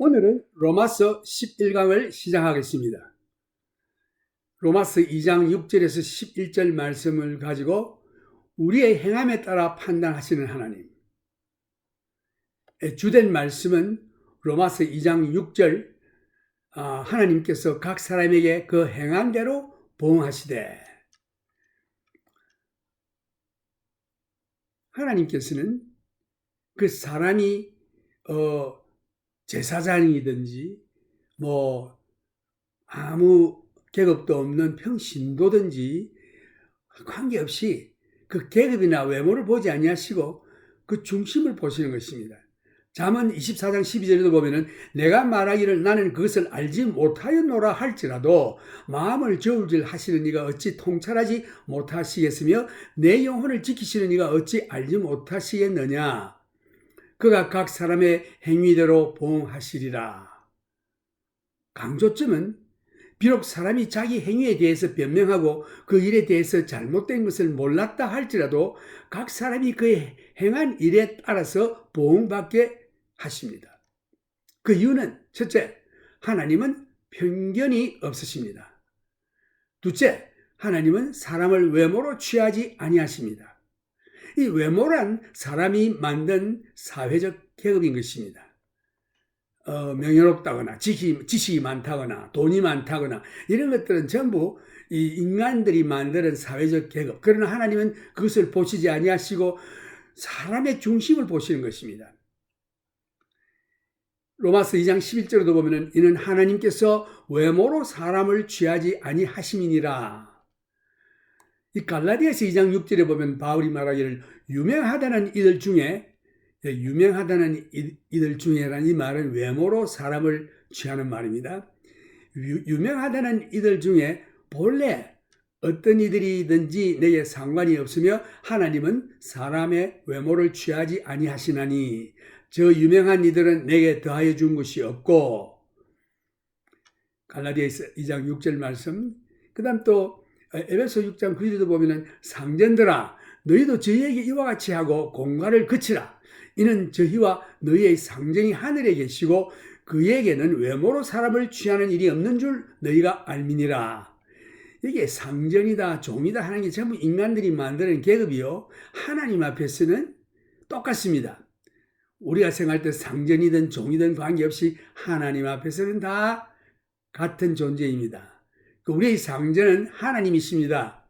오늘은 로마서 11강을 시작하겠습니다. 로마서 2장 6절에서 11절 말씀을 가지고 우리의 행함에 따라 판단하시는 하나님. 주된 말씀은 로마서 2장 6절 하나님께서 각 사람에게 그 행한 대로 보응하시되, 하나님께서는 그 사람이 제사장이든지 아무 계급도 없는 평신도든지 관계없이 그 계급이나 외모를 보지 아니하시고 그 중심을 보시는 것입니다. 잠언 24장 12절에도 보면은 내가 말하기를 나는 그것을 알지 못하였노라 할지라도 마음을 저울질 하시는 이가 어찌 통찰하지 못하시겠으며 내 영혼을 지키시는 이가 어찌 알지 못하시겠느냐. 그가 각 사람의 행위대로 보응하시리라. 강조점은 비록 사람이 자기 행위에 대해서 변명하고 그 일에 대해서 잘못된 것을 몰랐다 할지라도 각 사람이 그의 행한 일에 따라서 보응받게 하십니다. 그 이유는 첫째, 하나님은 편견이 없으십니다. 둘째, 하나님은 사람을 외모로 취하지 아니하십니다. 이 외모란 사람이 만든 사회적 계급인 것입니다. 명예롭다거나 지식이 많다거나 돈이 많다거나 이런 것들은 전부 이 인간들이 만드는 사회적 계급. 그러나 하나님은 그것을 보시지 아니하시고 사람의 중심을 보시는 것입니다. 로마서 2장 11절에도 보면은 이는 하나님께서 외모로 사람을 취하지 아니하심이니라. 이 갈라디아서 2장 6절에 보면 바울이 말하기를 유명하다는 이들 중에라는 이 말은 외모로 사람을 취하는 말입니다. 유명하다는 이들 중에 본래 어떤 이들이든지 내게 상관이 없으며 하나님은 사람의 외모를 취하지 아니하시나니 저 유명한 이들은 내게 더하여 준 것이 없고. 갈라디아서 2장 6절 말씀. 그 다음 또 에베소 6장 9절에도 보면은 상전들아 너희도 저희에게 이와 같이 하고 공갈을 그치라. 이는 저희와 너희의 상정이 하늘에 계시고 그에게는 외모로 사람을 취하는 일이 없는 줄 너희가 알미니라. 이게 상전이다 종이다 하는 게 전부 인간들이 만드는 계급이요, 하나님 앞에서는 똑같습니다. 우리가 생각할 때 상전이든 종이든 관계없이 하나님 앞에서는 다 같은 존재입니다. 우리의 상전은 하나님이십니다.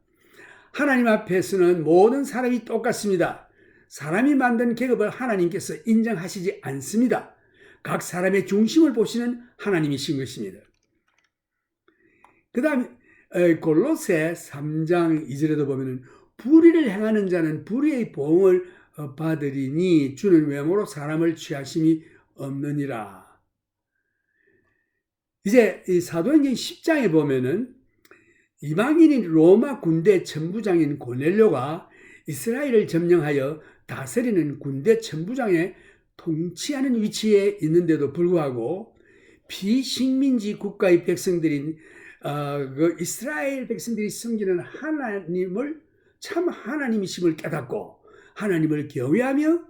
하나님 앞에서는 모든 사람이 똑같습니다. 사람이 만든 계급을 하나님께서 인정하시지 않습니다. 각 사람의 중심을 보시는 하나님이신 것입니다. 그 다음에 골로새 3장 2절에도 보면 불의를 행하는 자는 불의의 보응을 받으리니 주는 외모로 사람을 취하심이 없느니라. 이제 이 사도행전 10장에 보면은 이방인인 로마 군대 천부장인 고넬료가 이스라엘을 점령하여 다스리는 군대 천부장의 통치하는 위치에 있는데도 불구하고 비식민지 국가의 백성들인 그 이스라엘 백성들이 섬기는 하나님을 참 하나님이심을 깨닫고 하나님을 경외하며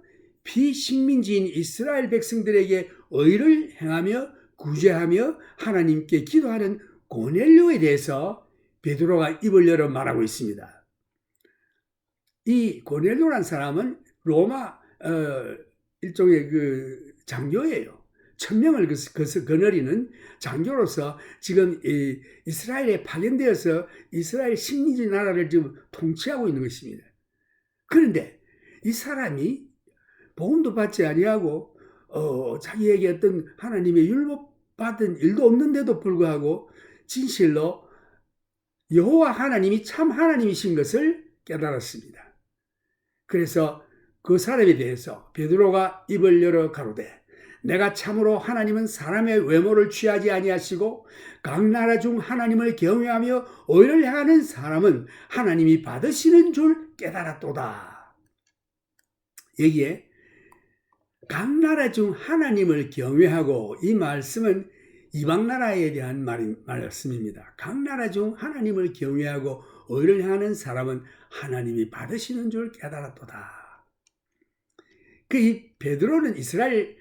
비식민지인 이스라엘 백성들에게 의를 행하며 구제하며 하나님께 기도하는 고넬료에 대해서 베드로가 입을 열어 말하고 있습니다. 이 고넬료란 사람은 로마 일종의 그 장교예요. 1000명을 거느리는 장교로서 지금 이스라엘에 파견되어서 이스라엘 식민지 나라를 지금 통치하고 있는 것입니다. 그런데 이 사람이 복음도 받지 아니하고 자기에게 어떤 하나님의 율법 받은 일도 없는데도 불구하고 진실로 여호와 하나님이 참 하나님이신 것을 깨달았습니다. 그래서 그 사람에 대해서 베드로가 입을 열어 가로되 내가 참으로 하나님은 사람의 외모를 취하지 아니하시고 각 나라 중 하나님을 경외하며 의를 행하는 사람은 하나님이 받으시는 줄 깨달았도다. 여기에 각 나라 중 하나님을 경외하고, 이 말씀은 이방 나라에 대한 말씀입니다. 각 나라 중 하나님을 경외하고 의를 행하는 사람은 하나님이 받으시는 줄 깨달았도다. 이 베드로는 이스라엘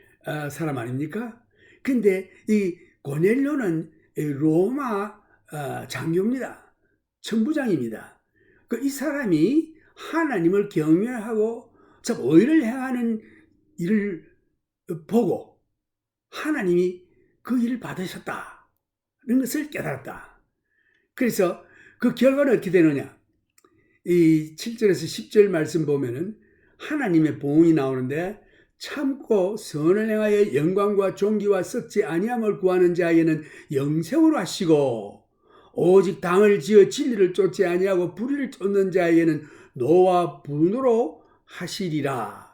사람 아닙니까? 근데 이 고넬료는 로마 장교입니다. 천부장입니다. 이 사람이 하나님을 경외하고 참 의를 행하는 일을 보고 하나님이 그 일을 받으셨다는 것을 깨달았다. 그래서 그 결과는 어떻게 되느냐? 이 7절에서 10절 말씀 보면은 하나님의 보응이 나오는데, 참고 선을 행하여 영광과 존귀와 썩지 아니함을 구하는 자에게는 영생으로 하시고, 오직 당을 지어 진리를 쫓지 아니하고 불의를 쫓는 자에게는 노와 분으로 하시리라.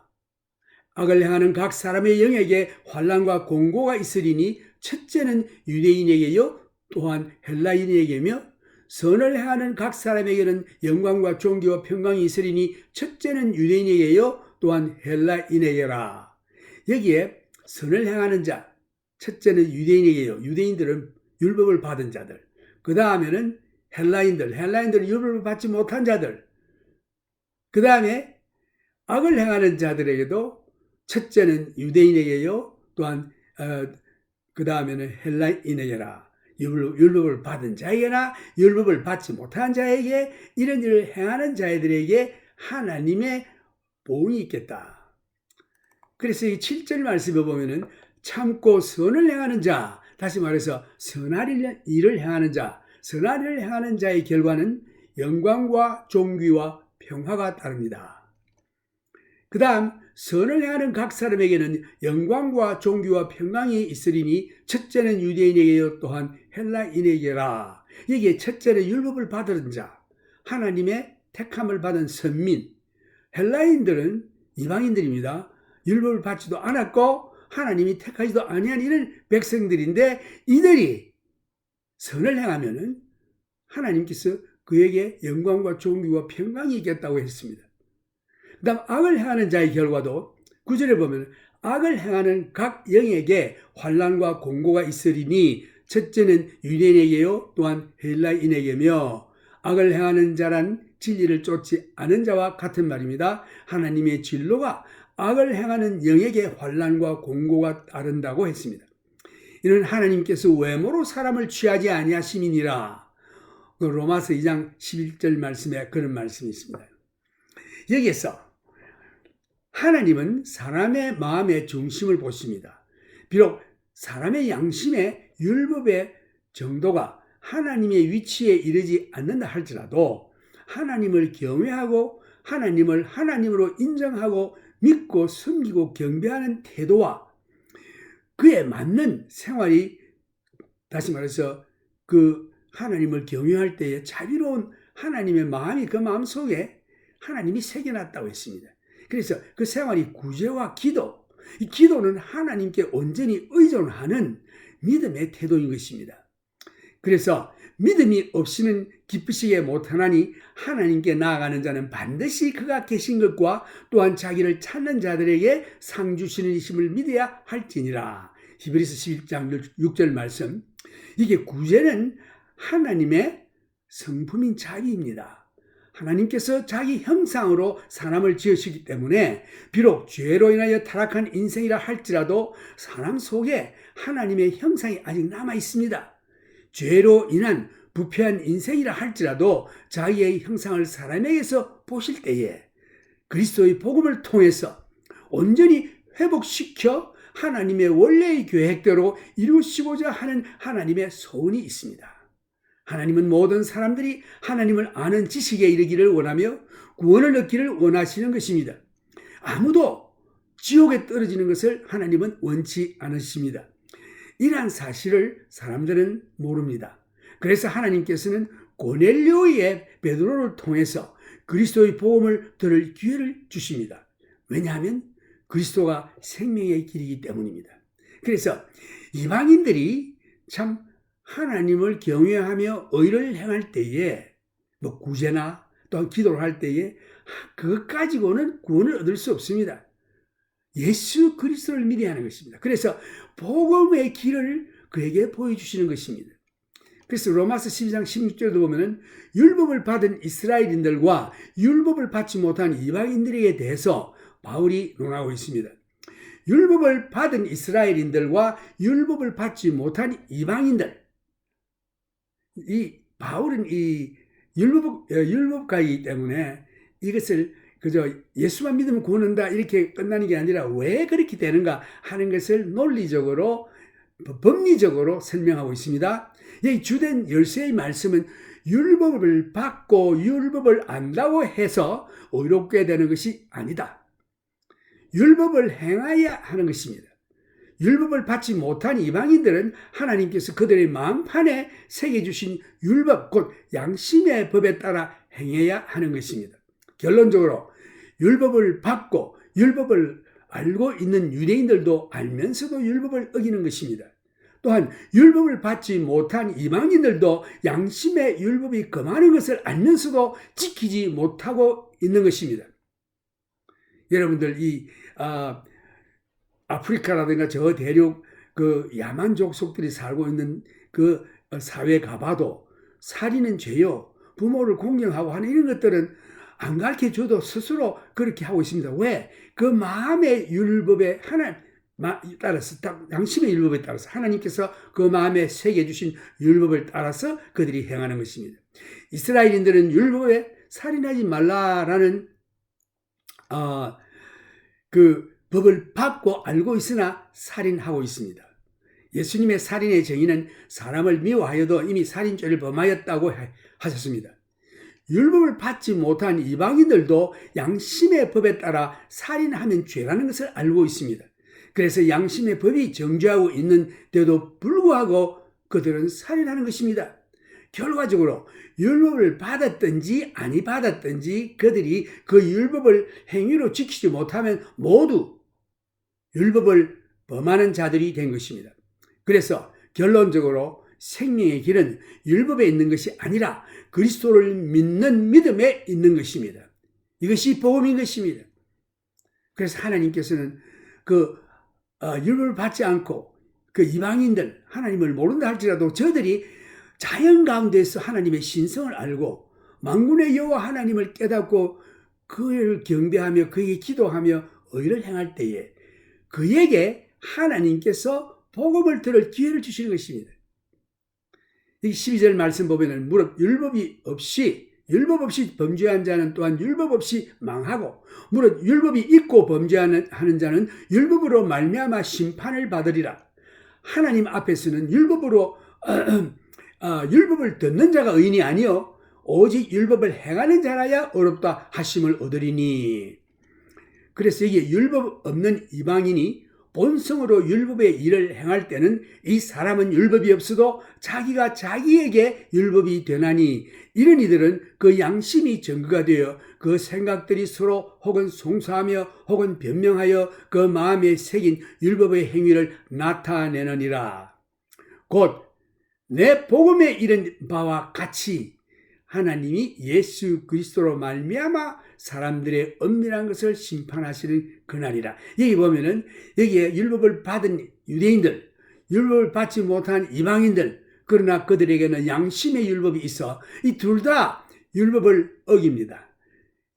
악을 행하는 각 사람의 영에게 환난과 공고가 있으리니, 첫째는 유대인에게요 또한 헬라인에게며, 선을 행하는 각 사람에게는 영광과 존귀와 평강이 있으리니, 첫째는 유대인에게요 또한 헬라인에게라. 여기에 선을 행하는 자, 첫째는 유대인에게요. 유대인들은 율법을 받은 자들. 그 다음에는 헬라인들은 율법을 받지 못한 자들. 그 다음에 악을 행하는 자들에게도 첫째는 유대인에게요, 또한 그 다음에는 헬라인에게라. 율법을 받은 자에게나 율법을 받지 못한 자에게, 이런 일을 행하는 자들에게 하나님의 보응이 있겠다. 그래서 이 7절 말씀에 보면은 참고 선을 행하는 자, 다시 말해서 선한 일을 행하는 자, 선한 일을 행하는 자의 결과는 영광과 존귀와 평화가 따릅니다. 그 다음 선을 행하는 각 사람에게는 영광과 존귀와 평강이 있으리니, 첫째는 유대인에게요 또한 헬라인에게라. 여기에 첫째는 율법을 받은 자, 하나님의 택함을 받은 선민. 헬라인들은 이방인들입니다. 율법을 받지도 않았고 하나님이 택하지도 아니한 이런 백성들인데, 이들이 선을 행하면은 하나님께서 그에게 영광과 존귀와 평강이 있겠다고 했습니다. 그 다음 악을 행하는 자의 결과도 9절에 보면, 악을 행하는 각 영에게 환난과 공고가 있으리니, 첫째는 유대인에게요 또한 헬라인에게며, 악을 행하는 자란 진리를 쫓지 않은 자와 같은 말입니다. 하나님의 진로가 악을 행하는 영에게 환난과 공고가 따른다고 했습니다. 이는 하나님께서 외모로 사람을 취하지 아니하심이니라. 로마서 2장 11절 말씀에 그런 말씀이 있습니다. 여기에서 하나님은 사람의 마음의 중심을 보십니다. 비록 사람의 양심의 율법의 정도가 하나님의 위치에 이르지 않는다 할지라도, 하나님을 경외하고 하나님을 하나님으로 인정하고 믿고 섬기고 경배하는 태도와 그에 맞는 생활이, 다시 말해서 그 하나님을 경외할 때에 자비로운 하나님의 마음이 그 마음 속에 하나님이 새겨놨다고 했습니다. 그래서 그 생활이 구제와 기도, 이 기도는 하나님께 온전히 의존하는 믿음의 태도인 것입니다. 그래서 믿음이 없이는 기쁘시게 못하나니, 하나님께 나아가는 자는 반드시 그가 계신 것과 또한 자기를 찾는 자들에게 상 주시는 이심을 믿어야 할지니라. 히브리서 11장 6절 말씀. 이게 구제는 하나님의 성품인 자비입니다. 하나님께서 자기 형상으로 사람을 지으시기 때문에, 비록 죄로 인하여 타락한 인생이라 할지라도 사람 속에 하나님의 형상이 아직 남아 있습니다. 죄로 인한 부패한 인생이라 할지라도 자기의 형상을 사람에게서 보실 때에 그리스도의 복음을 통해서 온전히 회복시켜 하나님의 원래의 계획대로 이루시고자 하는 하나님의 소원이 있습니다. 하나님은 모든 사람들이 하나님을 아는 지식에 이르기를 원하며 구원을 얻기를 원하시는 것입니다. 아무도 지옥에 떨어지는 것을 하나님은 원치 않으십니다. 이러한 사실을 사람들은 모릅니다. 그래서 하나님께서는 고넬료의 베드로를 통해서 그리스도의 복음을 들을 기회를 주십니다. 왜냐하면 그리스도가 생명의 길이기 때문입니다. 그래서 이방인들이 참 하나님을 경외하며 의를 행할 때에, 구제나 또한 기도를 할 때에 그것 가지고는 구원을 얻을 수 없습니다. 예수 그리스도를 믿어야 하는 것입니다. 그래서 복음의 길을 그에게 보여주시는 것입니다. 그래서 로마서 12장 16절도 보면은 율법을 받은 이스라엘인들과 율법을 받지 못한 이방인들에 대해서 바울이 논하고 있습니다. 율법을 받은 이스라엘인들과 율법을 받지 못한 이방인들. 이 바울은 이 율법가이기 때문에 이것을 그저 예수만 믿으면 구원한다 이렇게 끝나는 게 아니라 왜 그렇게 되는가 하는 것을 논리적으로 법리적으로 설명하고 있습니다. 이 주된 열쇠의 말씀은 율법을 받고 율법을 안다고 해서 의롭게 되는 것이 아니다. 율법을 행해야 하는 것입니다. 율법을 받지 못한 이방인들은 하나님께서 그들의 마음판에 새겨주신 율법, 곧 양심의 법에 따라 행해야 하는 것입니다. 결론적으로 율법을 받고 율법을 알고 있는 유대인들도 알면서도 율법을 어기는 것입니다. 또한 율법을 받지 못한 이방인들도 양심의 율법이 금하는 것을 알면서도 지키지 못하고 있는 것입니다. 여러분들 아프리카라든가 저 대륙 그 야만 족속들이 살고 있는 그 사회에 가봐도 살인은 죄요, 부모를 공경하고 하는 이런 것들은 안 가르쳐 줘도 스스로 그렇게 하고 있습니다. 왜? 그 마음의 율법에 따라서, 양심의 율법에 따라서 하나님께서 그 마음에 새겨주신 율법을 따라서 그들이 행하는 것입니다. 이스라엘인들은 율법에 살인하지 말라라는 그 법을 받고 알고 있으나 살인하고 있습니다. 예수님의 살인의 정의는 사람을 미워하여도 이미 살인죄를 범하였다고 하셨습니다. 율법을 받지 못한 이방인들도 양심의 법에 따라 살인하면 죄라는 것을 알고 있습니다. 그래서 양심의 법이 정죄하고 있는데도 불구하고 그들은 살인하는 것입니다. 결과적으로 율법을 받았든지 아니 받았든지 그들이 그 율법을 행위로 지키지 못하면 모두 율법을 범하는 자들이 된 것입니다. 그래서 결론적으로 생명의 길은 율법에 있는 것이 아니라 그리스도를 믿는 믿음에 있는 것입니다. 이것이 복음인 것입니다. 그래서 하나님께서는 율법을 받지 않고 그 이방인들, 하나님을 모른다 할지라도 저들이 자연 가운데서 하나님의 신성을 알고 만군의 여호와 하나님을 깨닫고 그를 경배하며 그에게 기도하며 의를 행할 때에 그에게 하나님께서 복음을 들을 기회를 주시는 것입니다. 이 12절 말씀 보면은 무릇 율법 없이 범죄한 자는 또한 율법 없이 망하고 무릇 율법이 있고 범죄하는 자는 율법으로 말미암아 심판을 받으리라. 하나님 앞에서는 율법을 듣는 자가 의인이 아니요 오직 율법을 행하는 자라야 의롭다 하심을 얻으리니. 그래서 이게 율법 없는 이방인이 본성으로 율법의 일을 행할 때는 이 사람은 율법이 없어도 자기가 자기에게 율법이 되나니 이런 이들은 그 양심이 증거가 되어 그 생각들이 서로 혹은 송사하며 혹은 변명하여 그 마음에 새긴 율법의 행위를 나타내느니라. 곧 내 복음에 이른 바와 같이 하나님이 예수 그리스도로 말미암아 사람들의 엄밀한 것을 심판하시는 그날이라. 여기 보면은 여기에 율법을 받은 유대인들, 율법을 받지 못한 이방인들, 그러나 그들에게는 양심의 율법이 있어 이 둘 다 율법을 어깁니다.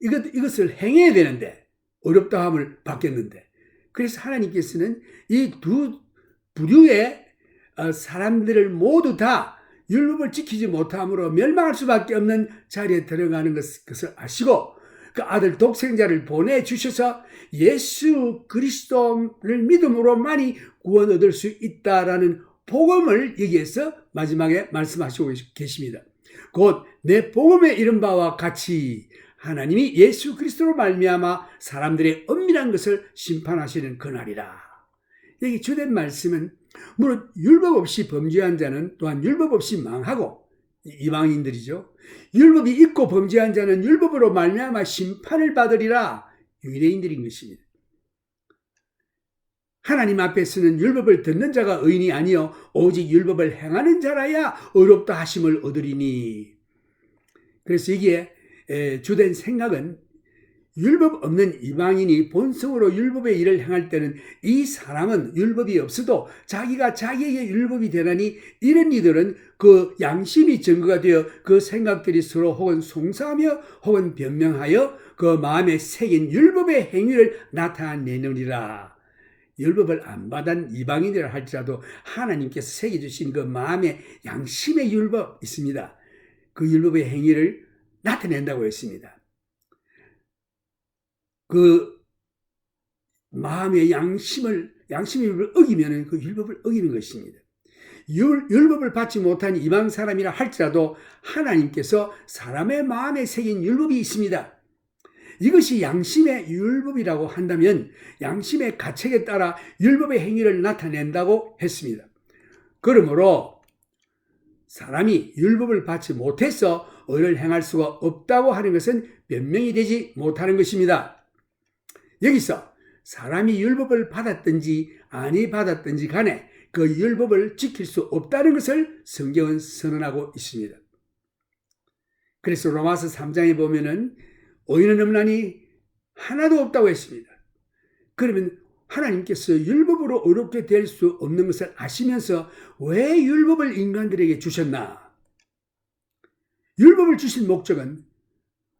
이것을 행해야 되는데 어렵다 함을 받겠는데, 그래서 하나님께서는 이 두 부류의 사람들을 모두 다 율법을 지키지 못함으로 멸망할 수밖에 없는 자리에 들어가는 것을 아시고 그 아들 독생자를 보내주셔서 예수 그리스도를 믿음으로만이 구원 얻을 수 있다라는 복음을 여기에서 마지막에 말씀하시고 계십니다. 곧 내 복음에 이른 바와 같이 하나님이 예수 그리스도로 말미암아 사람들의 엄밀한 것을 심판하시는 그날이라. 여기 주된 말씀은 무릇 율법 없이 범죄한 자는 또한 율법 없이 망하고, 이방인들이죠. 율법이 있고 범죄한 자는 율법으로 말미암아 심판을 받으리라. 유대인들인 것입니다. 하나님 앞에서는 율법을 듣는 자가 의인이 아니요 오직 율법을 행하는 자라야 의롭다 하심을 얻으리니. 그래서 이게 주된 생각은 율법 없는 이방인이 본성으로 율법의 일을 행할 때는 이 사람은 율법이 없어도 자기가 자기에게 율법이 되나니 이런 이들은 그 양심이 증거가 되어 그 생각들이 서로 혹은 송사하며 혹은 변명하여 그 마음에 새긴 율법의 행위를 나타내느니라. 율법을 안 받은 이방인이라 할지라도 하나님께서 새겨주신 그 마음의 양심의 율법 있습니다. 그 율법의 행위를 나타낸다고 했습니다. 그 마음의 양심의 율법을 어기면 그 율법을 어기는 것입니다. 율법을 받지 못한 이방 사람이라 할지라도 하나님께서 사람의 마음에 새긴 율법이 있습니다. 이것이 양심의 율법이라고 한다면 양심의 가책에 따라 율법의 행위를 나타낸다고 했습니다. 그러므로 사람이 율법을 받지 못해서 의를 행할 수가 없다고 하는 것은 변명이 되지 못하는 것입니다. 여기서 사람이 율법을 받았든지 아니 받았든지 간에 그 율법을 지킬 수 없다는 것을 성경은 선언하고 있습니다. 그래서 로마서 3장에 보면은 의인은 없나니 하나도 없다고 했습니다. 그러면 하나님께서 율법으로 의롭게 될 수 없는 것을 아시면서 왜 율법을 인간들에게 주셨나? 율법을 주신 목적은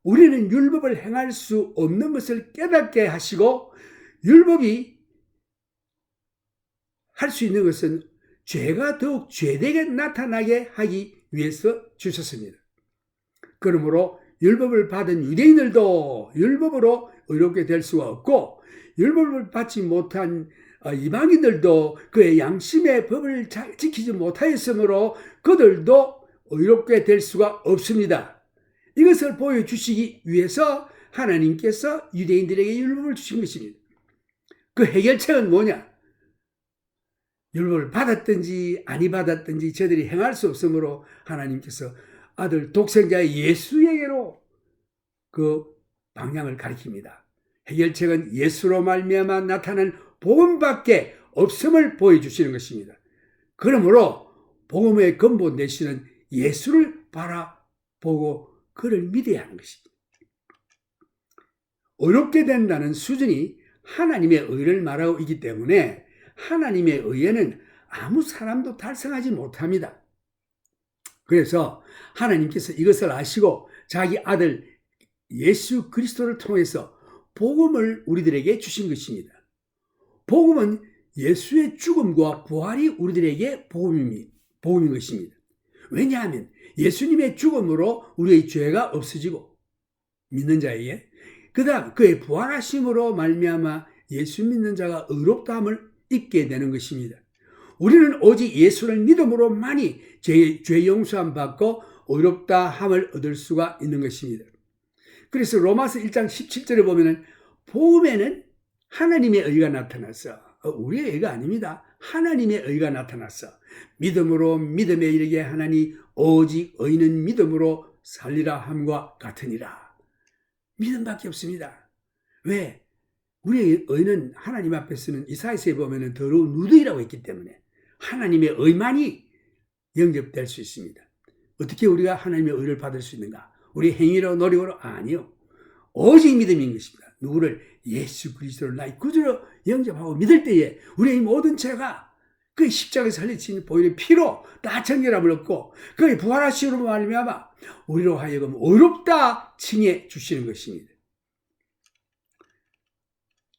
우리는 율법을 행할 수 없는 것을 깨닫게 하시고 율법이 할 수 있는 것은 죄가 더욱 죄되게 나타나게 하기 위해서 주셨습니다. 그러므로 율법을 받은 유대인들도 율법으로 의롭게 될 수가 없고 율법을 받지 못한 이방인들도 그의 양심의 법을 지키지 못하였으므로 그들도 의롭게 될 수가 없습니다. 이것을 보여주시기 위해서 하나님께서 유대인들에게 율법을 주신 것입니다. 그 해결책은 뭐냐? 율법을 받았든지 아니 받았든지 저들이 행할 수 없으므로 하나님께서 아들 독생자의 예수에게로 그 방향을 가리킵니다. 해결책은 예수로 말미암아 나타난 복음밖에 없음을 보여주시는 것입니다. 그러므로 복음의 근본 되시는 예수를 바라보고 그를 믿어야 하는 것입니다. 어렵게 된다는 수준이 하나님의 의를 말하고 있기 때문에 하나님의 의에는 아무 사람도 달성하지 못합니다. 그래서 하나님께서 이것을 아시고 자기 아들 예수 그리스도를 통해서 복음을 우리들에게 주신 것입니다. 복음은 예수의 죽음과 부활이 우리들에게 복음인 것입니다. 왜냐하면 예수님의 죽음으로 우리의 죄가 없어지고 믿는 자에게 그 다음 그의 부활하심으로 말미암아 예수 믿는 자가 의롭다함을 있게 되는 것입니다. 우리는 오직 예수를 믿음으로만이 죄 용서함 받고 의롭다함을 얻을 수가 있는 것입니다. 그래서 로마서 1장 17절에 보면은 복음에는 하나님의 의가 나타났어. 우리의 의가 아닙니다. 하나님의 의가 나타났어. 믿음으로 믿음에 이르게 하나니 오직 의는 믿음으로 살리라 함과 같으니라. 믿음밖에 없습니다. 왜? 우리의 의는 하나님 앞에서는 이사야서에 보면 더러운 누더기라고 했기 때문에 하나님의 의만이 영접될 수 있습니다. 어떻게 우리가 하나님의 의를 받을 수 있는가? 우리 행위로 노력으로? 아니요. 오직 믿음인 것입니다. 누구를? 예수 그리스도를 나의 구주로 영접하고 믿을 때에 우리의 모든 죄가 그의 십자가에서 흘리신 보혈의 피로 다 정결함을 얻고 그의 부활하심으로 말미암아 우리로 하여금 의롭다 칭해 주시는 것입니다.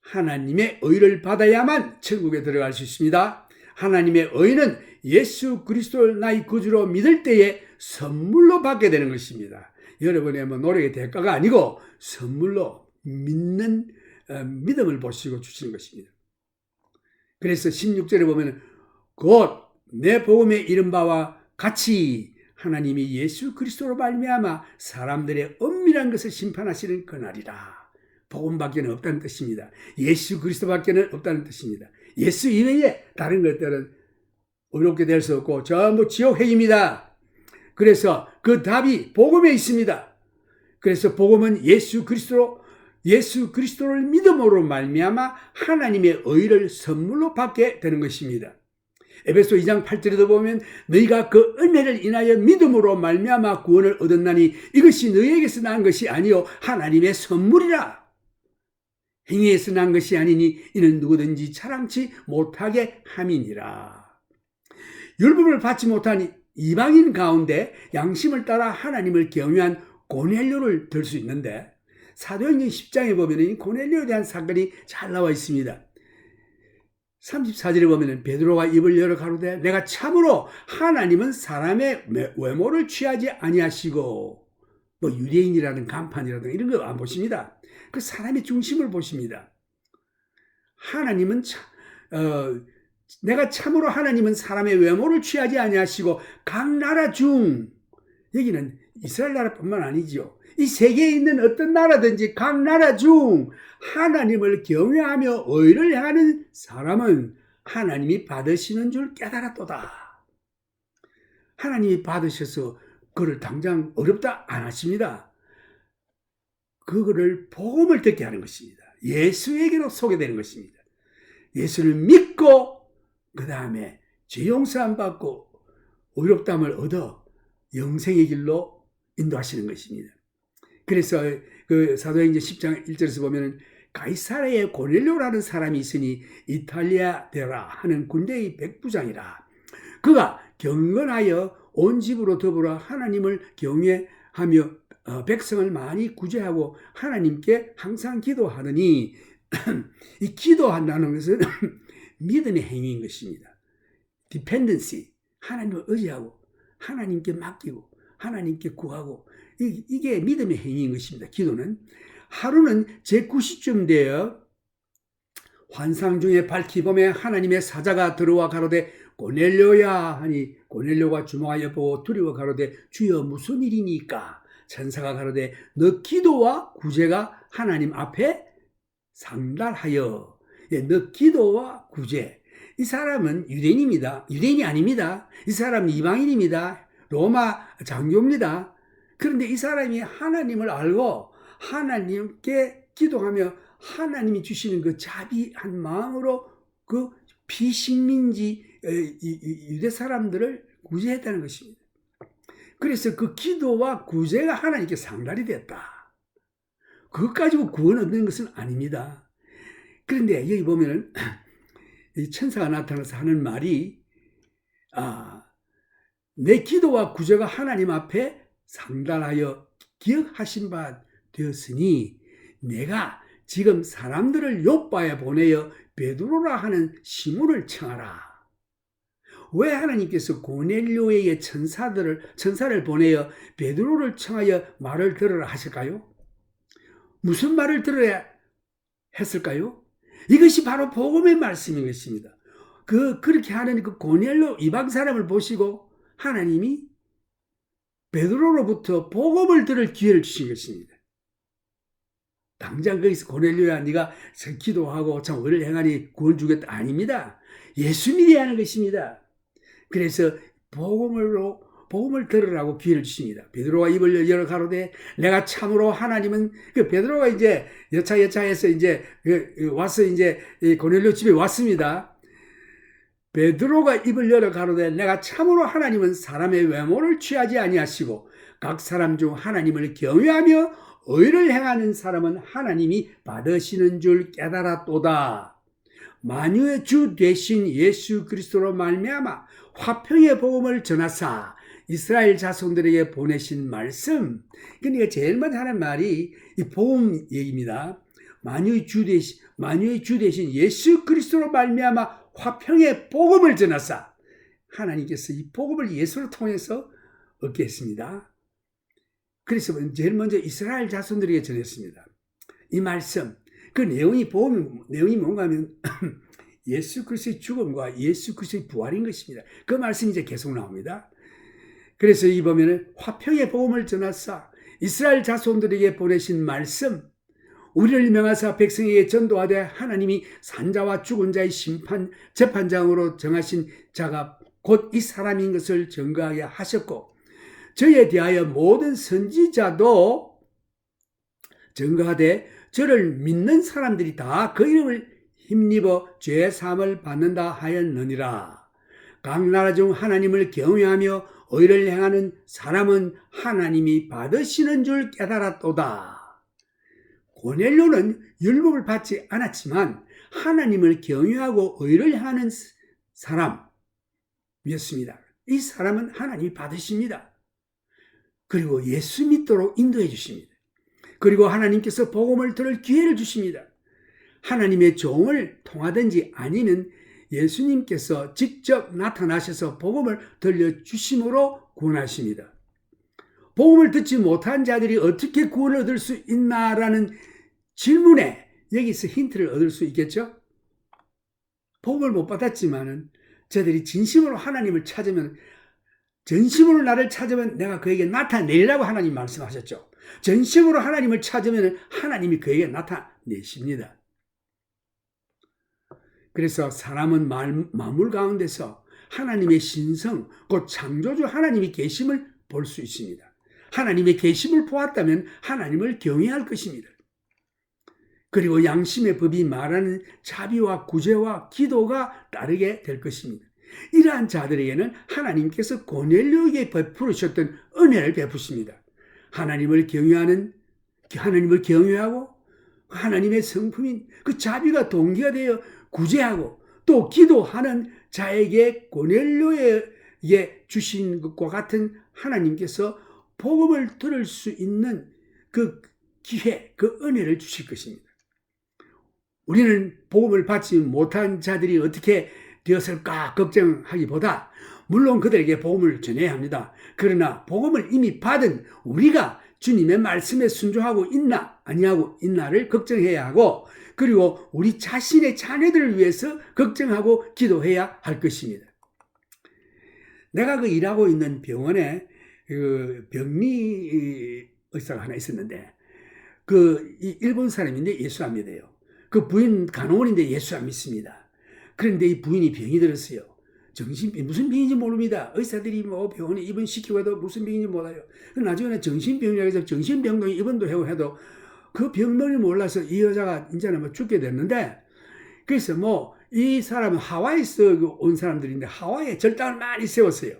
하나님의 의를 받아야만 천국에 들어갈 수 있습니다. 하나님의 의는 예수 그리스도를 나의 구주로 믿을 때에 선물로 받게 되는 것입니다. 여러분의 노력의 대가가 아니고 선물로 믿는 믿음을 보시고 주시는 것입니다. 그래서 16절에 보면 곧 내 복음에 이른 바와 같이 하나님이 예수 그리스도로 말미암아 사람들의 엄밀한 것을 심판하시는 그날이라. 복음밖에는 없다는 뜻입니다. 예수 그리스도밖에는 없다는 뜻입니다. 예수 이외에 다른 것들은 의롭게 될 수 없고 전부 지옥행입니다. 그래서 그 답이 복음에 있습니다. 그래서 복음은 예수 그리스도를 믿음으로 말미암아 하나님의 의를 선물로 받게 되는 것입니다. 에베소 2장 8절에도 보면 너희가 그 은혜를 인하여 믿음으로 말미암아 구원을 얻었나니 이것이 너희에게서 난 것이 아니요 하나님의 선물이라. 행위에서 난 것이 아니니 이는 누구든지 자랑치 못하게 함이니라. 율법을 받지 못한 이방인 가운데 양심을 따라 하나님을 경외한 고넬료를 들 수 있는데 사도행전 10장에 보면 고넬료에 대한 사건이 잘 나와 있습니다. 34절에 보면 베드로가 입을 열어 가로되 내가 참으로 하나님은 사람의 외모를 취하지 아니하시고, 뭐 유대인이라는 간판이라든가 이런 거 안 보십니다. 그 사람의 중심을 보십니다. 하나님은 내가 참으로 하나님은 사람의 외모를 취하지 아니하시고 각 나라 중, 여기는 이스라엘 나라뿐만 아니죠. 이 세계에 있는 어떤 나라든지 각 나라 중 하나님을 경외하며 의를 행하는 사람은 하나님이 받으시는 줄 깨달았도다. 하나님이 받으셔서 그를 당장 어렵다 안 하십니다. 그거를 복음을 듣게 하는 것입니다. 예수에게로 소개되는 것입니다. 예수를 믿고 그 다음에 죄 용서함 받고 의롭다함을 얻어 영생의 길로 인도하시는 것입니다. 그래서 그 사도행전 10장 1절에서 보면은 가이사랴에 고넬료라는 사람이 있으니 이탈리아 데라 하는 군대의 백부장이라. 그가 경건하여 온 집으로 더불어 하나님을 경외하며 백성을 많이 구제하고 하나님께 항상 기도하느니 이 기도한다는 것은 믿음의 행위인 것입니다. 디펜던시, 하나님을 의지하고 하나님께 맡기고 하나님께 구하고, 이게 믿음의 행위인 것입니다. 기도는 하루는 제9시쯤 되어 환상 중에 밝히 보매 하나님의 사자가 들어와 가로되 고넬료야 하니 고넬료가 주목하여 보고 두려워 가로되 주여 무슨 일이니까? 천사가 가로되 너 기도와 구제가 하나님 앞에 상달하여. 너 기도와 구제. 이 사람은 유대인입니다. 유대인이 아닙니다. 이 사람은 이방인입니다. 로마 장교입니다. 그런데 이 사람이 하나님을 알고 하나님께 기도하며 하나님이 주시는 그 자비한 마음으로 그 비식민지 유대 사람들을 구제했다는 것입니다. 그래서 그 기도와 구제가 하나님께 상달이 됐다. 그것 가지고 구원 얻는 것은 아닙니다. 그런데 여기 보면은 이 천사가 나타나서 하는 말이 내 기도와 구제가 하나님 앞에 상달하여 기억하신 바 되었으니 내가 지금 사람들을 요빠에 보내어 베드로라 하는 시몬을 청하라. 왜 하나님께서 고넬료에게 천사를 보내어 베드로를 청하여 말을 들으라 하실까요? 무슨 말을 들어야 했을까요? 이것이 바로 복음의 말씀인 것입니다. 그렇게 하는 그 고넬료 이방 사람을 보시고 하나님이 베드로로부터 복음을 들을 기회를 주신 것입니다. 당장 거기서 고넬료야 네가 기도하고 참 의를 행하니 구원 주겠다 아닙니다. 예수 믿어야 하는 것입니다. 그래서 복음을 들으라고 기회를 주십니다. 베드로가 입을 열어 가로되 내가 참으로 하나님은, 베드로가 이제 여차해서 이제 와서 이제 고넬료 집에 왔습니다. 베드로가 입을 열어 가로되 내가 참으로 하나님은 사람의 외모를 취하지 아니하시고 각 사람 중 하나님을 경외하며 의를 행하는 사람은 하나님이 받으시는 줄 깨달았도다. 만유의 주 되신 예수 그리스도로 말미암아 화평의 복음을 전하사 이스라엘 자손들에게 보내신 말씀. 그러니까 제일 먼저 하는 말이 이 복음 얘기입니다. 만유의 주 되신 예수 그리스도로 말미암아 화평의 복음을 전하사. 하나님께서 이 복음을 예수를 통해서 얻게 했습니다. 그래서 제일 먼저 이스라엘 자손들에게 전했습니다. 이 말씀, 그 내용이 뭔가 하면 예수 그리스도의 죽음과 예수 그리스도의 부활인 것입니다. 그 말씀이 이제 계속 나옵니다. 그래서 이 보면은 화평의 복음을 전하사 이스라엘 자손들에게 보내신 말씀, 우리를 명하사 백성에게 전도하되 하나님이 산자와 죽은 자의 재판장으로 정하신 자가 곧 이 사람인 것을 증거하게 하셨고 저에 대하여 모든 선지자도 증거하되 저를 믿는 사람들이 다 그 이름을 힘입어 죄 사함을 받는다 하였느니라. 각 나라 중 하나님을 경외하며 의를 행하는 사람은 하나님이 받으시는 줄 깨달았도다. 고넬료는 율법을 받지 않았지만 하나님을 경외하고 의를 행하는 사람이었습니다. 이 사람은 하나님이 받으십니다. 그리고 예수 믿도록 인도해 주십니다. 그리고 하나님께서 복음을 들을 기회를 주십니다. 하나님의 종을 통하든지 아니면 예수님께서 직접 나타나셔서 복음을 들려주심으로 구원하십니다. 복음을 듣지 못한 자들이 어떻게 구원을 얻을 수 있나라는 질문에 여기서 힌트를 얻을 수 있겠죠? 복음을 못 받았지만은 저들이 진심으로 하나님을 찾으면, 전심으로 나를 찾으면 내가 그에게 나타내리라고 하나님 말씀하셨죠. 전심으로 하나님을 찾으면 하나님이 그에게 나타내십니다. 그래서 사람은 만물 가운데서 하나님의 신성, 곧 창조주 하나님이 계심을 볼 수 있습니다. 하나님의 계심을 보았다면 하나님을 경외할 것입니다. 그리고 양심의 법이 말하는 자비와 구제와 기도가 따르게 될 것입니다. 이러한 자들에게는 하나님께서 고넬료에게 베푸셨던 은혜를 베푸십니다. 하나님을 경외하고 하나님의 성품인 그 자비가 동기가 되어 구제하고 또 기도하는 자에게 고넬료에게 주신 것과 같은 하나님께서 복음을 들을 수 있는 그 기회, 그 은혜를 주실 것입니다. 우리는 복음을 받지 못한 자들이 어떻게 되었을까 걱정하기보다 물론 그들에게 복음을 전해야 합니다. 그러나 복음을 이미 받은 우리가 주님의 말씀에 순종하고 있나 아니하고 있나를 걱정해야 하고, 그리고 우리 자신의 자녀들을 위해서 걱정하고 기도해야 할 것입니다. 내가 그 일하고 있는 병원에 그 병리 의사가 하나 있었는데, 그 일본 사람인데 예수 안 믿어요. 그 부인 간호원인데 예수 안 믿습니다. 그런데 이 부인이 병이 들었어요. 정신병, 무슨 병인지 모릅니다. 의사들이 뭐 병원에 입원시키고 해도 무슨 병인지 몰라요. 나중에는 정신병이라고 해서 정신병도 입원도 하고 해도 그 병명을 몰라서 이 여자가 이제는 뭐 죽게 됐는데, 그래서 뭐 이 사람은 하와이에서 온 사람들인데 하와이에 절당을 많이 세웠어요.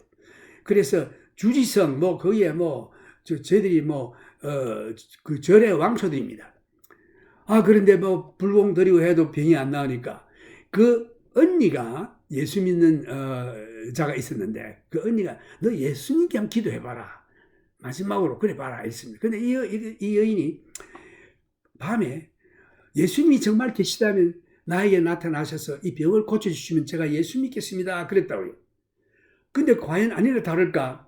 그래서 주지성 뭐 거기에 뭐 저희들이 뭐 그 절의 왕초들입니다. 그런데 뭐 불공 드리고 해도 병이 안 나으니까 그 언니가 예수 믿는 자가 있었는데, 그 언니가 너 예수님께 한번 기도해봐라, 마지막으로 그래 봐라 했습니다. 근데 이 여인이 밤에 예수님이 정말 계시다면 나에게 나타나셔서 이 병을 고쳐주시면 제가 예수 믿겠습니다 그랬다고요. 근데 과연 아니나 다를까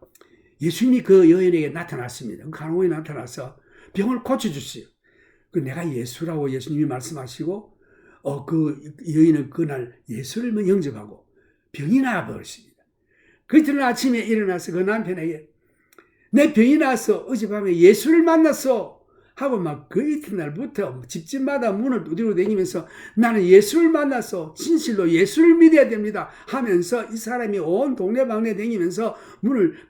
예수님이 그 여인에게 나타났습니다. 그 간호원이 나타나서 병을 고쳐주세요. 내가 예수라고 예수님이 말씀하시고 그 여인은 그날 예수를 영접하고 병이 나아버렸습니다. 그 이튿날 아침에 일어나서 그 남편에게 내 병이 나서 어젯밤에 예수를 만났어 하고 막 그 이튿날부터 집집마다 문을 두드리고 다니면서 나는 예수를 만났어, 진실로 예수를 믿어야 됩니다 하면서 이 사람이 온 동네방네 다니면서 문을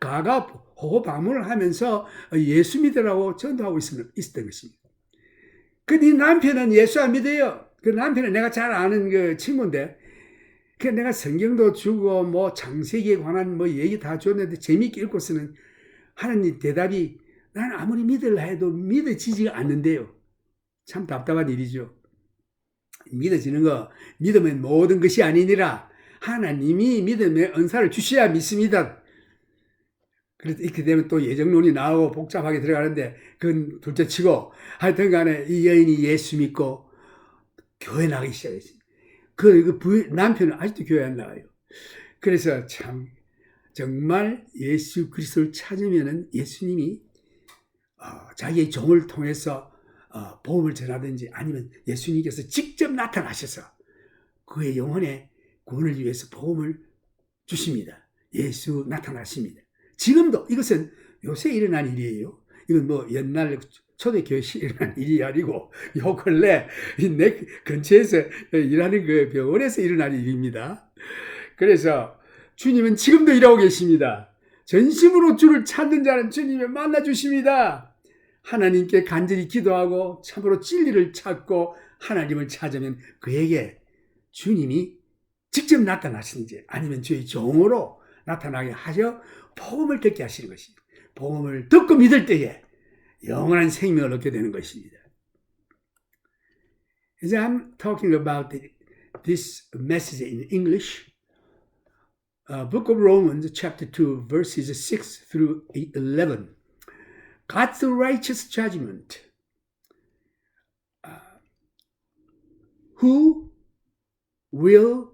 호호 방문을 하면서 예수 믿으라고 전도하고 있었던 것입니다. 네 남편은 예수 안 믿어요. 그 남편은 내가 잘 아는 그 친구인데, 그 내가 성경도 주고 뭐 창세기에 관한 뭐 얘기 다 줬는데 재미있게 읽고서는 하나님 대답이 나는 아무리 믿으려 해도 믿어지지가 않는데요. 참 답답한 일이죠. 믿어지는 거, 믿으면 모든 것이 아니니라 하나님이 믿음의 은사를 주셔야 믿습니다. 그래서 이렇게 되면 또 예정론이 나오고 복잡하게 들어가는데 그건 둘째치고, 하여튼 간에 이 여인이 예수 믿고 교회 나가기 시작했습니다. 남편은 아직도 교회 안 나가요. 그래서 참 정말 예수 그리스도를 찾으면은 예수님이 자기의 종을 통해서 복음을 전하든지 아니면 예수님께서 직접 나타나셔서 그의 영혼의 구원을 위해서 복음을 주십니다. 예수 나타나십니다. 지금도 이것은 요새 일어난 일이에요. 이건 뭐 옛날 초대교회 일어난 일이 아니고 요 근래 내 근처에서 일하는 그 병원에서 일어난 일입니다. 그래서 주님은 지금도 일하고 계십니다. 전심으로 주를 찾는 자는 주님을 만나 주십니다. 하나님께 간절히 기도하고 참으로 진리를 찾고 하나님을 찾으면 그에게 주님이 직접 나타나시는지 아니면 주의 종으로 나타나게 하셔 복음을 듣게 하시는 것입니다. 복음을 듣고 믿을 때에 영원한 생명을 얻게 되는 것입니다. As I'm talking about this message in English, Book of Romans, chapter 2, verses 6 through 11. God's righteous judgment. Who will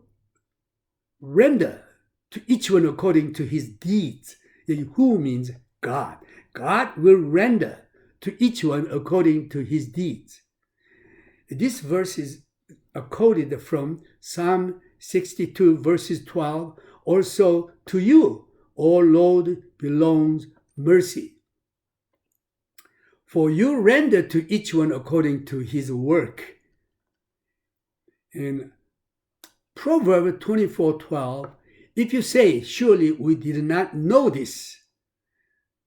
render to each one according to his deeds. Who means God. God will render to each one according to his deeds. This verse is quoted from Psalm 62 verses 12. Also to you, O Lord, belongs mercy. For you render to each one according to his work. In Proverbs 24:12, if you say, surely we did not know this,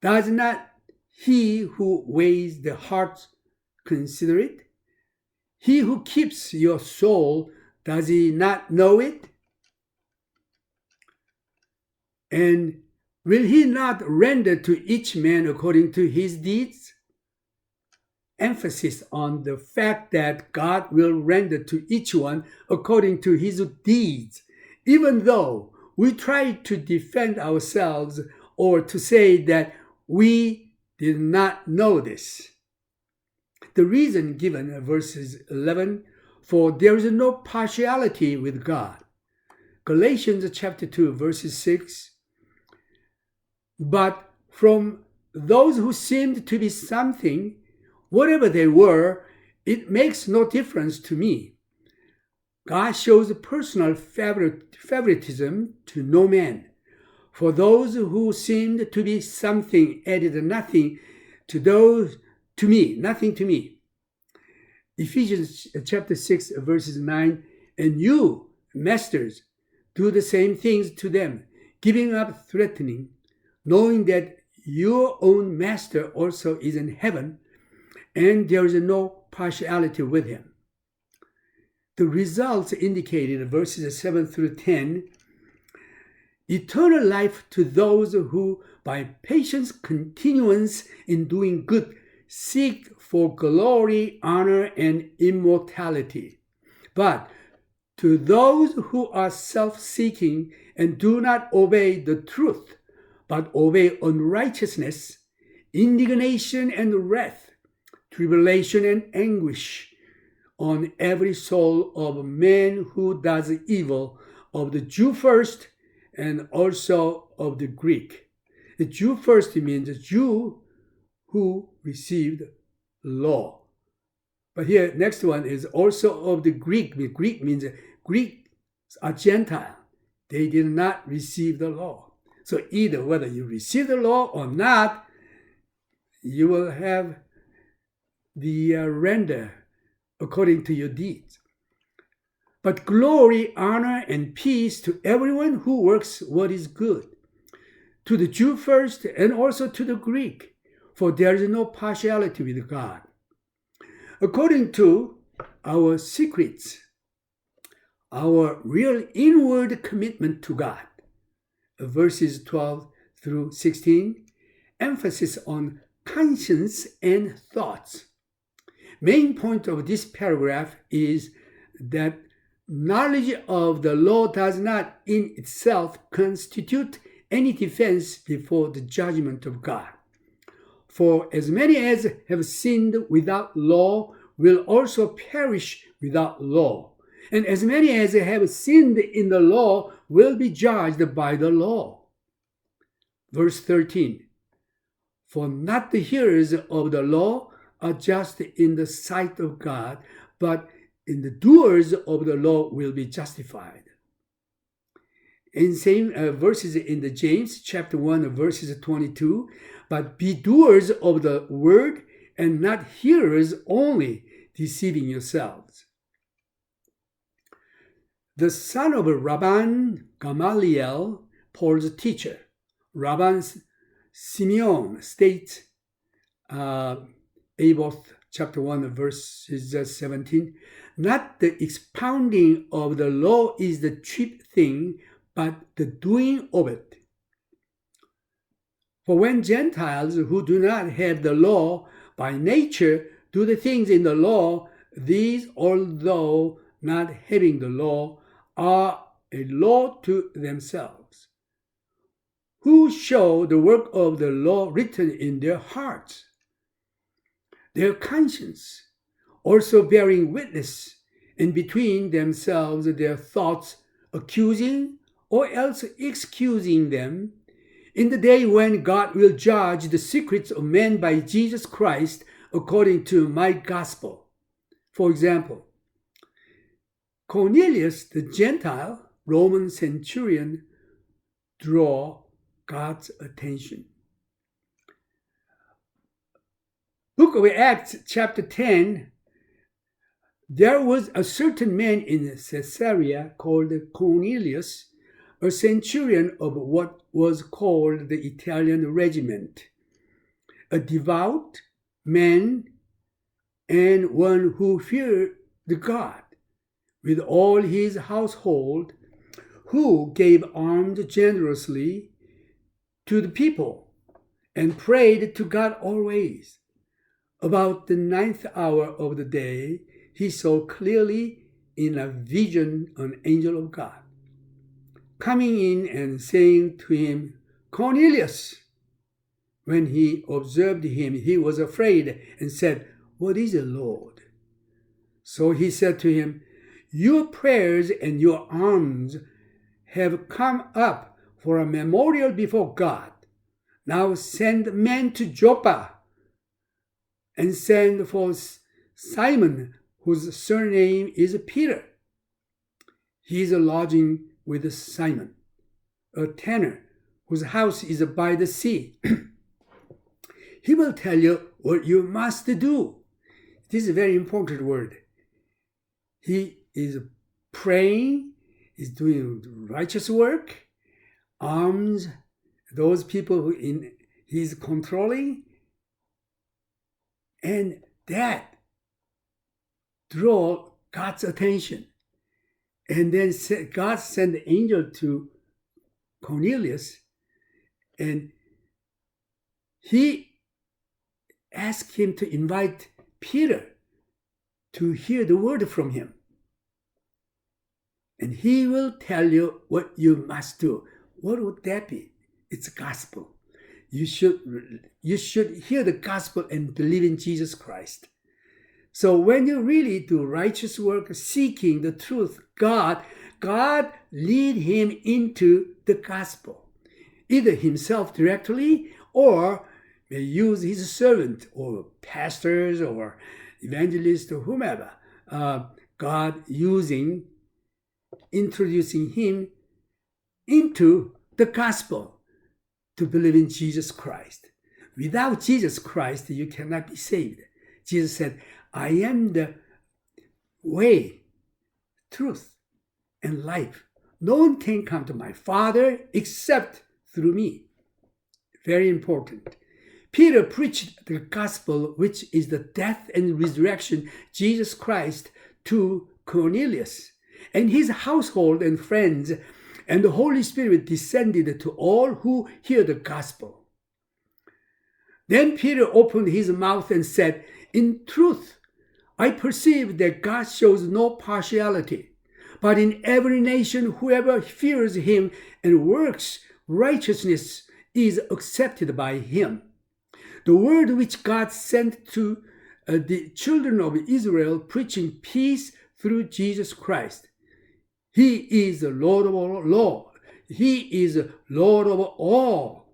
does not he who weighs the heart consider it? He who keeps your soul, does he not know it? And will he not render to each man according to his deeds? Emphasis on the fact that God will render to each one according to his deeds, even though we try to defend ourselves or to say that we did not know this. The reason given in verses 11, for there is no partiality with God. Galatians chapter 2 verses 6, but from those who seemed to be something, whatever they were, it makes no difference to me. God shows personal favoritism to no man. For those who seemed to be something added nothing to me, nothing to me. Ephesians chapter 6 verses 9, and you, masters, do the same things to them, giving up threatening, knowing that your own master also is in heaven, and there is no partiality with him. The results indicated in verses 7 through 10, eternal life to those who, by patience continuance in doing good, seek for glory, honor, and immortality. But to those who are self-seeking and do not obey the truth, but obey unrighteousness, indignation and wrath, tribulation and anguish on every soul of man who does evil, of the Jew first and also of the Greek. The Jew first means the Jew who received law. But here, next one is also of the Greek. The Greek means Greeks are Gentile. They did not receive the law. So either whether you receive the law or not, you will have the render according to your deeds. But glory, honor, and peace to everyone who works what is good, to the Jew first and also to the Greek, for there is no partiality with God. According to our secrets, our real inward commitment to God, verses 12 through 16, emphasis on conscience and thoughts. Main point of this paragraph is that knowledge of the law does not in itself constitute any defense before the judgment of God. For as many as have sinned without law will also perish without law. And as many as have sinned in the law will be judged by the law. Verse 13, for not the hearers of the law are just in the sight of God, but in the doers of the law will be justified. In same verses in the James chapter 1 verses 22, but be doers of the word and not hearers only, deceiving yourselves. The son of Rabban Gamaliel, Paul's teacher, Rabban Simeon, states, Amos chapter 1 verses 17, not the expounding of the law is the chief thing, but the doing of it. For when Gentiles who do not have the law by nature do the things in the law, these, although not having the law, are a law to themselves, who show the work of the law written in their hearts, their conscience also bearing witness, and between themselves their thoughts accusing or else excusing them, in the day when God will judge the secrets of men by Jesus Christ according to my gospel. For example, Cornelius, the Gentile Roman centurion, draw God's attention. Book of Acts, chapter 10, there was a certain man in Caesarea called Cornelius, a centurion of what was called the Italian regiment, a devout man and one who feared God with all his household, who gave alms generously to the people and prayed to God always. About the 9th hour of the day, he saw clearly in a vision an angel of God, coming in and saying to him, Cornelius. When he observed him, he was afraid and said, What is it, Lord? So he said to him, Your prayers and your alms have come up for a memorial before God. Now send men to Joppa and send for Simon, whose surname is Peter. He is lodging with Simon, a tanner, whose house is by the sea. He will tell you what you must do. This is a very important word. He is praying, is doing righteous work, alms, those people who he's controlling, and that draw God's attention. And then God sent the angel to Cornelius, and he asked him to invite Peter to hear the word from him. And he will tell you what you must do. What would that be? It's gospel. You should hear the gospel and believe in Jesus Christ. So when you really do righteous work, seeking the truth, God lead him into the gospel, either himself directly or may use his servant or pastors or evangelists or whomever. God introducing him into the gospel to believe in Jesus Christ. Without Jesus Christ, you cannot be saved. Jesus said, I am the way, truth, and life. No one can come to my Father except through me. Very important. Peter preached the gospel, which is the death and resurrection, Jesus Christ, to Cornelius and his household and friends, and the Holy Spirit descended to all who hear the gospel. Then Peter opened his mouth and said, In truth, I perceive that God shows no partiality, but in every nation whoever fears him and works righteousness is accepted by him. The word which God sent to the children of Israel, preaching peace through Jesus Christ. He is the Lord of all Lord. He is Lord of all.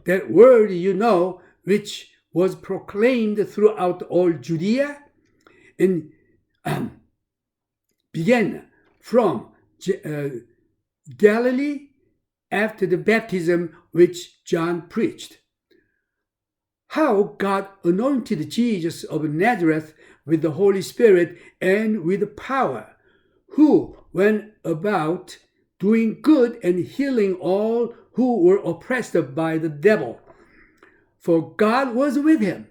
That word you know, which was proclaimed throughout all Judea and began from Galilee after the baptism which John preached. How God anointed Jesus of Nazareth with the Holy Spirit and with power, who went about doing good and healing all who were oppressed by the devil. For God was with him,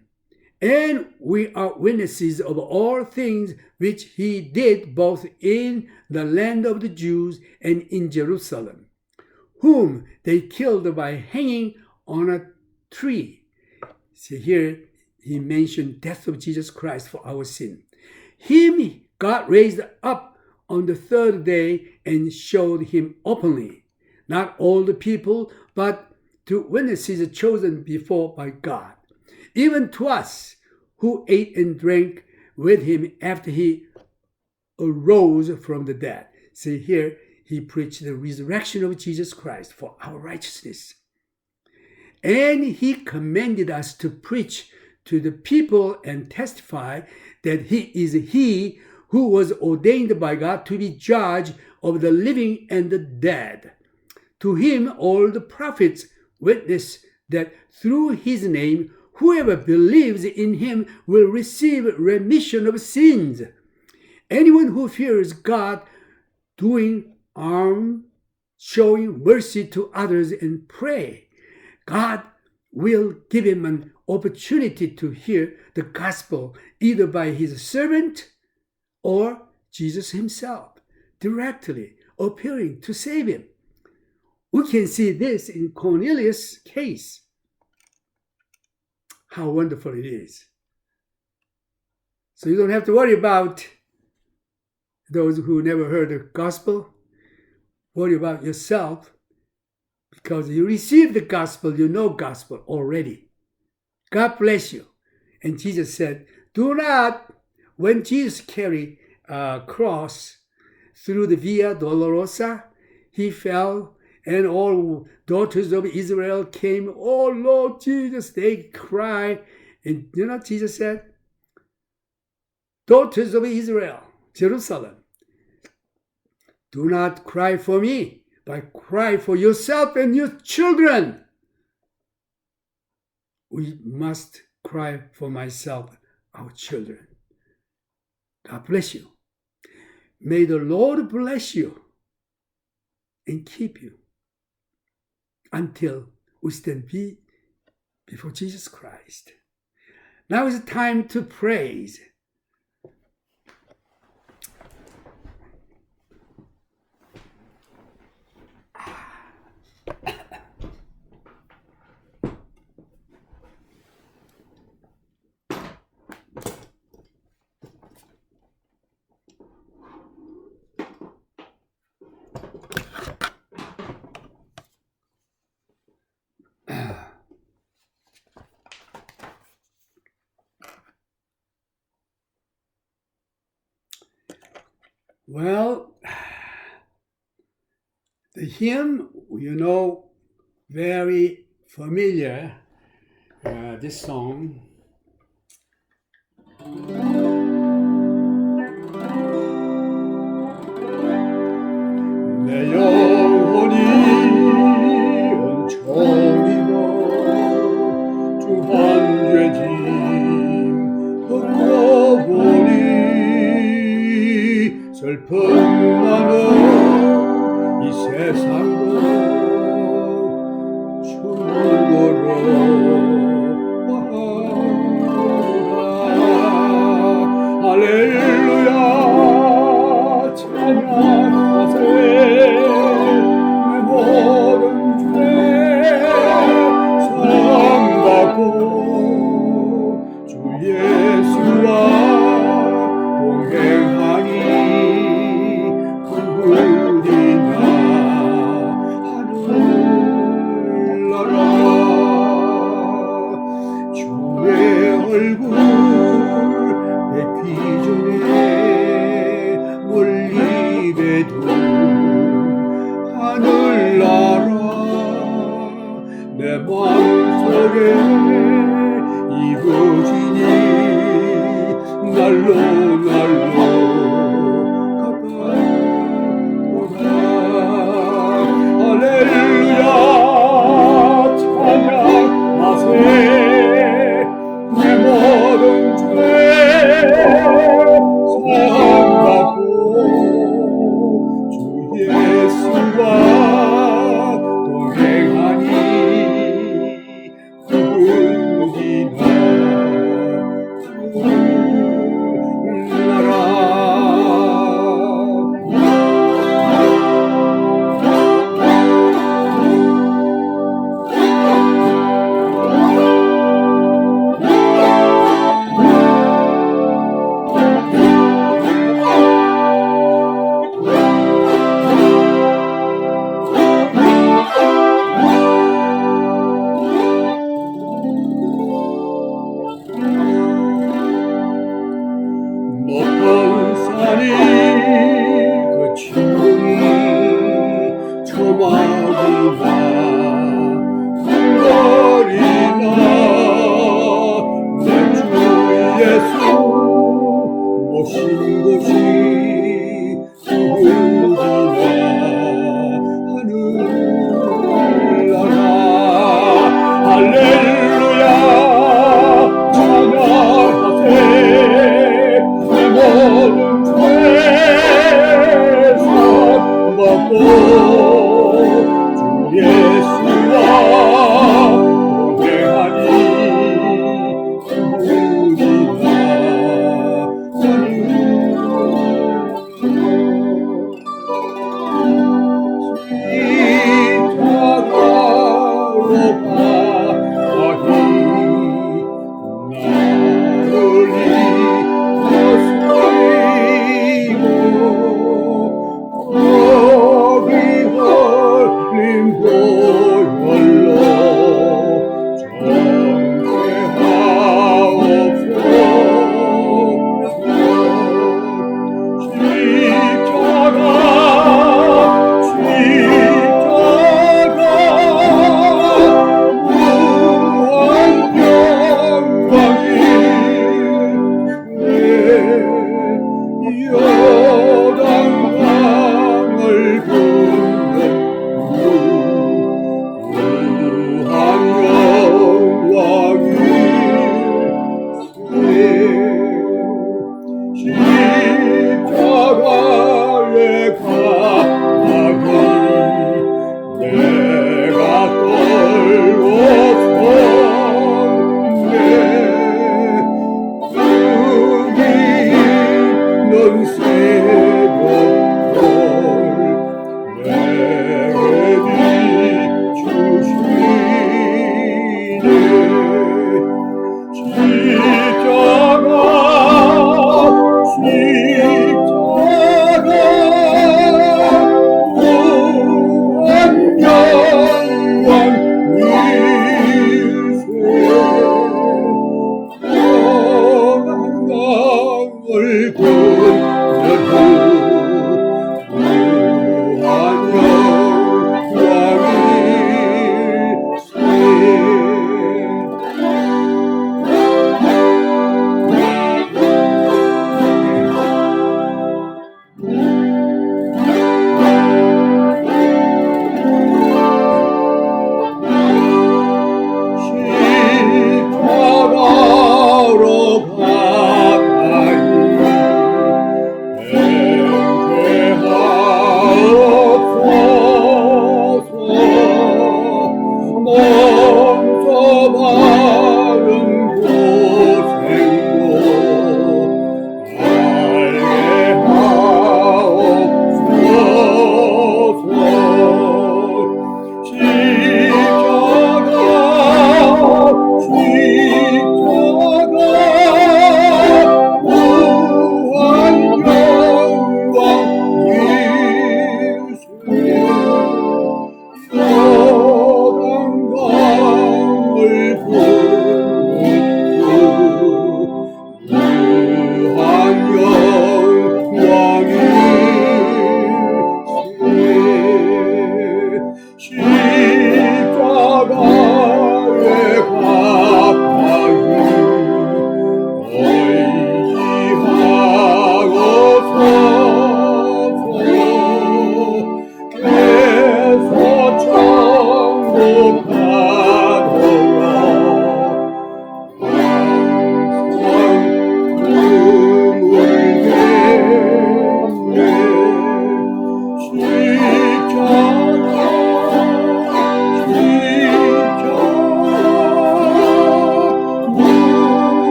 and we are witnesses of all things which he did both in the land of the Jews and in Jerusalem, whom they killed by hanging on a tree. See here, he mentioned death of Jesus Christ for our sin. Him God raised up on the third day and showed him openly, not all the people, but to witnesses chosen before by God, even to us who ate and drank with him after he arose from the dead. See here, he preached the resurrection of Jesus Christ for our righteousness. And he commanded us to preach to the people and testify that he is he who was ordained by God to be judge of the living and the dead. To him all the prophets witness that through his name whoever believes in him will receive remission of sins. Anyone who fears God, doing harm, showing mercy to others, and pray, God will give him an opportunity to hear the gospel either by his servant or Jesus himself directly appearing to save him. We can see this in Cornelius' case. How wonderful it is. So you don't have to worry about those who never heard the gospel. Worry about yourself, because you received the gospel, you know gospel already. God bless you. And Jesus said, do not, when Jesus carried a cross through the Via Dolorosa, he fell, and all daughters of Israel came, oh Lord Jesus, they cry. And you know what Jesus said? Daughters of Israel, Jerusalem, do not cry for me, but cry for yourself and your children. We must cry for myself, our children. God bless you. May the Lord bless you and keep you until we stand before Jesus Christ. Now is the time to praise. Well, the hymn, you know, very familiar, this song. 내 영혼이 온천이고 주한 죄짐 벗고 보니 슬픔 많은 이 세상도 충고로 할렐루야 찬양하세 내 모든 죄 사랑받고 주 예수와 동행하니 구원이나 하늘나라 주의 얼굴 뵙기 전에 멀리 뵈둔 하늘나라 내 마음속에 이루어지니 날로 가까이 오라 할렐루야 찬양하세 내 모든 죄 사랑받고 주 예수와 동행하니 구원이나 나라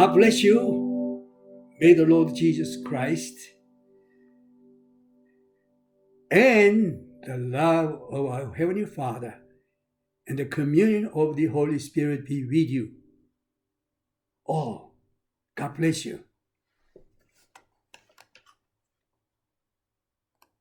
God bless you. May the Lord Jesus Christ and the love of our Heavenly Father and the communion of the Holy Spirit be with you. Oh, God bless you.